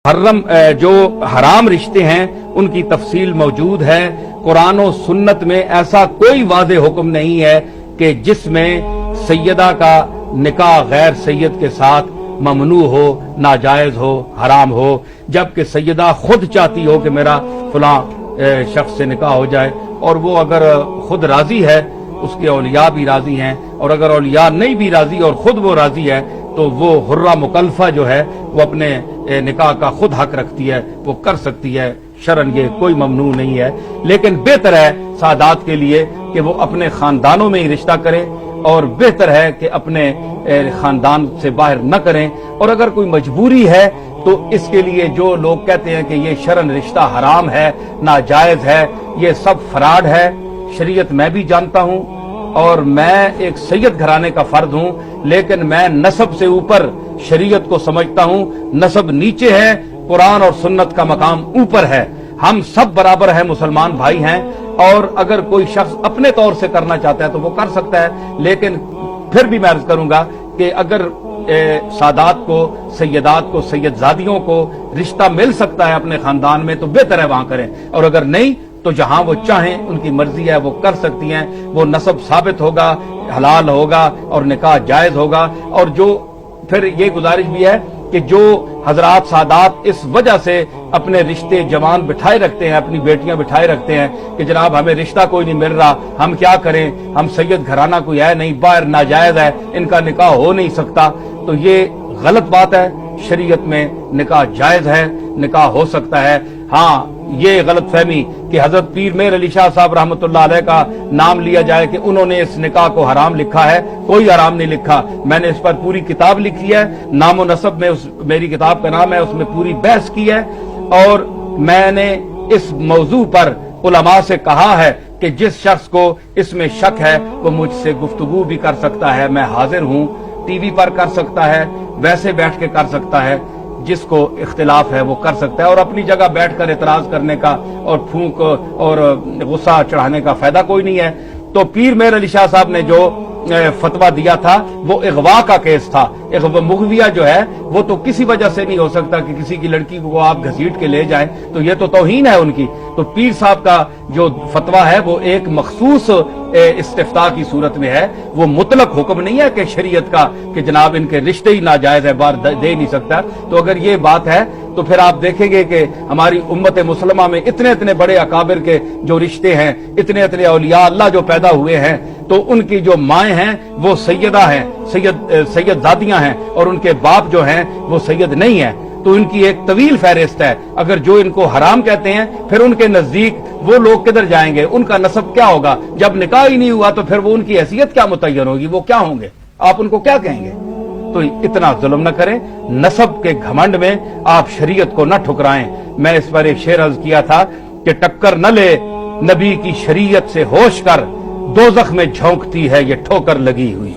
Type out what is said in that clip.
जो हराम रिश्ते हैं उनकी तफसील मौजूद है। कुरान और सुन्नत में ऐसा कोई वाज़े हुक्म नहीं है कि जिसमें सैयदा का निकाह गैर सैयद के साथ ममनू हो, नाजायज हो, हराम हो, जबकि सैयदा खुद चाहती हो कि मेरा फलां शख्स से निकाह हो जाए, और वो अगर खुद राजी है, उसके औलिया भी राजी हैं, और अगर औलिया नहीं भी राजी और खुद वो राजी है तो वो हुर्रा मुकल्फा जो है वो अपने निकाह का खुद हक रखती है, वो कर सकती है। शरन ये कोई ममनू नहीं है, लेकिन बेहतर है सादात के लिए कि वो अपने खानदानों में ही रिश्ता करें, और बेहतर है कि अपने खानदान से बाहर न करें। और अगर कोई मजबूरी है तो इसके लिए जो लोग कहते हैं कि ये शरन रिश्ता हराम है, नाजायज है, ये सब फराड है। शरीयत मैं भी जानता हूं, और मैं एक सैयद घराने का फर्द हूं, लेकिन मैं नसब से ऊपर शरीयत को समझता हूं। नसब नीचे है, कुरान और सुन्नत का मकाम ऊपर है। हम सब बराबर हैं, मुसलमान भाई हैं, और अगर कोई शख्स अपने तौर से करना चाहता है तो वो कर सकता है। लेकिन फिर भी मैं अर्ज करूंगा कि अगर सादात को, सैयदात को, सैयदजादियों को रिश्ता मिल सकता है अपने खानदान में तो बेहतर है वहां करें, और अगर नहीं तो जहां वो चाहें, उनकी मर्जी है, वो कर सकती हैं। वो नसब साबित होगा, हलाल होगा और निकाह जायज होगा। और जो फिर ये गुजारिश भी है कि जो हजरात सादात इस वजह से अपने रिश्ते जवान बिठाए रखते हैं, अपनी बेटियां बिठाए रखते हैं कि जनाब हमें रिश्ता कोई नहीं मिल रहा, हम क्या करें, हम सैयद घराना कोई है नहीं, बाहर नाजायज है, इनका निकाह हो नहीं सकता, तो ये गलत बात है। शरीयत में निकाह जायज है, निकाह हो सकता है। हाँ, ये गलत फहमी कि हजरत पीर मेर अली शाह साहब रहमतुल्लाह अलैह का नाम लिया जाए कि उन्होंने इस निकाह को हराम लिखा है, कोई हराम नहीं लिखा। मैंने इस पर पूरी किताब लिखी है, नामो नसब में मेरी किताब का नाम है, उसमें पूरी बहस की है, और मैंने इस मौजू पर उलमा से कहा है कि जिस शख्स को इसमें शक है वो मुझसे गुफ्तगू भी कर सकता है, मैं हाजिर हूं। टीवी पर कर सकता है, वैसे बैठ के कर सकता है, जिसको इख्तिलाफ है वो कर सकता है, और अपनी जगह बैठकर एतराज करने का और फूंक और गुस्सा चढ़ाने का फायदा कोई नहीं है। तो पीर मेर अली शाह साहब ने जो फतवा दिया था वो इगवा का केस था। मुगविया जो है वो तो किसी वजह से नहीं हो सकता कि किसी की लड़की को आप घसीट के ले जाएं, तो ये तो तौहीन है उनकी। तो पीर साहब का जो फतवा है वो एक मखसूस इस्तिफ्ता की सूरत में है, वो मुतलक हुक्म नहीं है कि शरीयत का कि जनाब इनके रिश्ते ही नाजायज है, बार दे नहीं सकता। तो अगर ये बात है तो फिर आप देखेंगे कि हमारी उम्मत मुसलमा में इतने इतने बड़े अकाबिर के जो रिश्ते हैं, इतने इतने औलिया अल्लाह जो पैदा हुए हैं, तो उनकी जो माएँ हैं वो सैयदा हैं, सैयदजादियां हैं, और उनके बाप जो हैं वो सैयद नहीं है। तो इनकी एक तवील फहरिस्त है। अगर जो इनको हराम कहते हैं फिर उनके नजदीक वो लोग किधर जाएंगे, उनका नसब क्या होगा? जब निकाह ही नहीं हुआ तो फिर वो उनकी हैसियत क्या मुतय्यन होगी, वो क्या होंगे, आप उनको क्या कहेंगे? तो इतना जुल्म न करें, नसब के घमंड में आप शरीयत को न ठुकराएं। मैं इस पर एक शेर अर्ज किया था कि टक्कर न ले नबी की शरीयत से होश कर, दोज़ख में झोंकती है ये ठोकर लगी हुई।